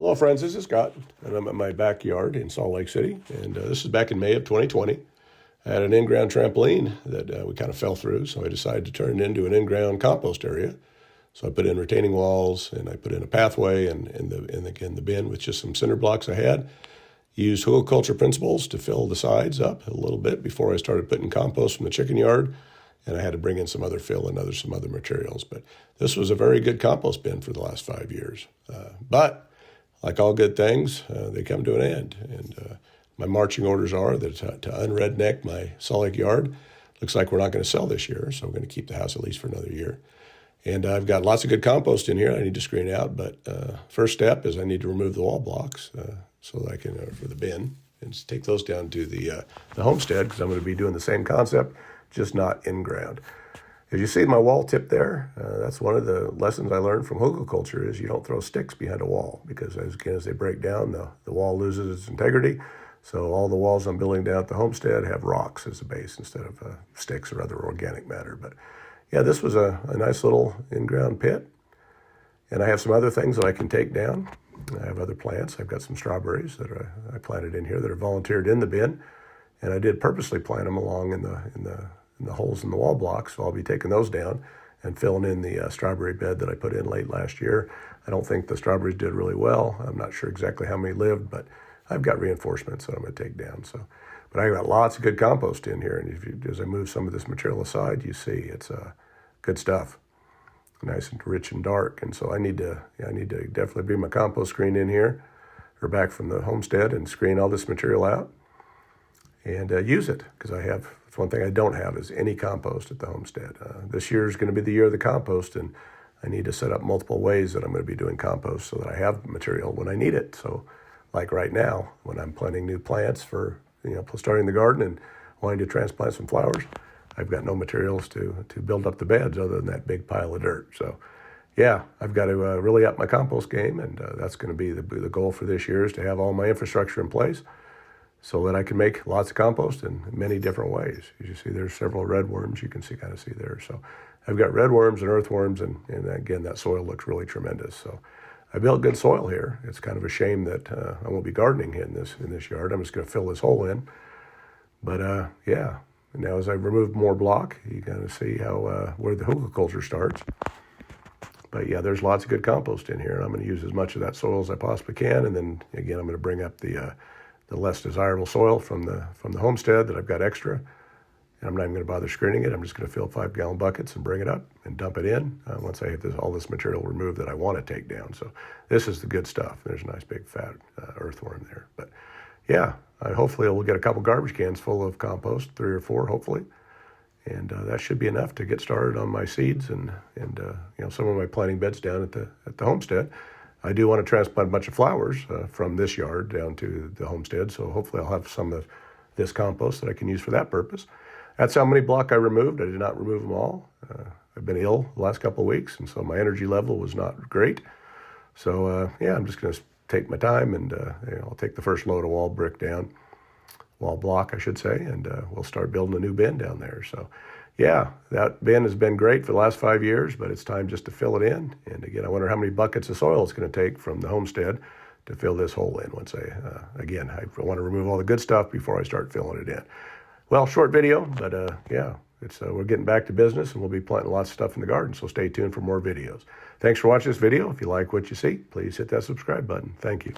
Hello friends, this is Scott, and I'm at my backyard in Salt Lake City, and this is back in May of 2020. I had an in-ground trampoline that we kind of fell through, so I decided to turn it into an in-ground compost area. So I put in retaining walls, and I put in a pathway, and again the bin with just some cinder blocks I had. Used hugelkultur principles to fill the sides up a little bit before I started putting compost from the chicken yard, and I had to bring in some other fill and some other materials. But this was a very good compost bin for the last 5 years. But like all good things, they come to an end. And my marching orders are that to unredneck my Salt Lake yard. Looks like we're not going to sell this year, so we're going to keep the house at least for another year. And I've got lots of good compost in here I need to screen out, but first step is I need to remove the wall blocks so that I can, for the bin, and just take those down to the Homestead, because I'm going to be doing the same concept, just not in ground. As you see my wall tip there, that's one of the lessons I learned from hugelkultur is you don't throw sticks behind a wall, because as they break down, the wall loses its integrity. So all the walls I'm building down at the Homestead have rocks as a base instead of sticks or other organic matter. But yeah, this was a nice little in-ground pit. And I have some other things that I can take down. I have other plants. I've got some strawberries that I planted in here that are volunteered in the bin. And I did purposely plant them along in the holes in the wall blocks. So I'll be taking those down and filling in the strawberry bed that I put in late last year. I don't think the strawberries did really well. I'm not sure exactly how many lived, but I've got reinforcements that I'm going to take down. But I got lots of good compost in here. And as I move some of this material aside, you see it's good stuff, nice and rich and dark. And so I need to definitely bring my compost screen in here, or back from the Homestead, and screen all this material out and use it, because it's one thing I don't have is any compost at the Homestead. This year is going to be the year of the compost, and I need to set up multiple ways that I'm going to be doing compost so that I have material when I need it. So like right now, when I'm planting new plants for starting the garden and wanting to transplant some flowers, I've got no materials to build up the beds other than that big pile of dirt. So yeah, I've got to really up my compost game, and that's going to be the goal for this year, is to have all my infrastructure in place so that I can make lots of compost in many different ways. As you see, there's several red worms you can kind of see there. So I've got red worms and earthworms, and again, that soil looks really tremendous. So I built good soil here. It's kind of a shame that I won't be gardening in this yard. I'm just going to fill this hole in. But yeah, now as I remove more block, you kind of see how where the hugelkultur starts. But yeah, there's lots of good compost in here, and I'm going to use as much of that soil as I possibly can. And then again, I'm going to bring up the less desirable soil from the Homestead that I've got extra. And I'm not even going to bother screening it. I'm just going to fill 5-gallon buckets and bring it up and dump it in once I have all this material removed that I want to take down. So this is the good stuff. There's a nice big fat earthworm there. But yeah, hopefully we'll get a couple garbage cans full of compost, 3 or 4 hopefully. And that should be enough to get started on my seeds and some of my planting beds down at the Homestead. I do want to transplant a bunch of flowers from this yard down to the Homestead. So hopefully I'll have some of this compost that I can use for that purpose. That's how many block I removed. I did not remove them all. I've been ill the last couple of weeks, and so my energy level was not great. So yeah, I'm just going to take my time, and I'll take the first load of wall block, I should say, and we'll start building a new bin down there. So yeah, that bin has been great for the last 5 years, but it's time just to fill it in. And again, I wonder how many buckets of soil it's going to take from the Homestead to fill this hole in. Once I want to remove all the good stuff before I start filling it in. Well, short video, but yeah, we're getting back to business, and we'll be planting lots of stuff in the garden, so stay tuned for more videos. Thanks for watching this video. If you like what you see, please hit that subscribe button. Thank you.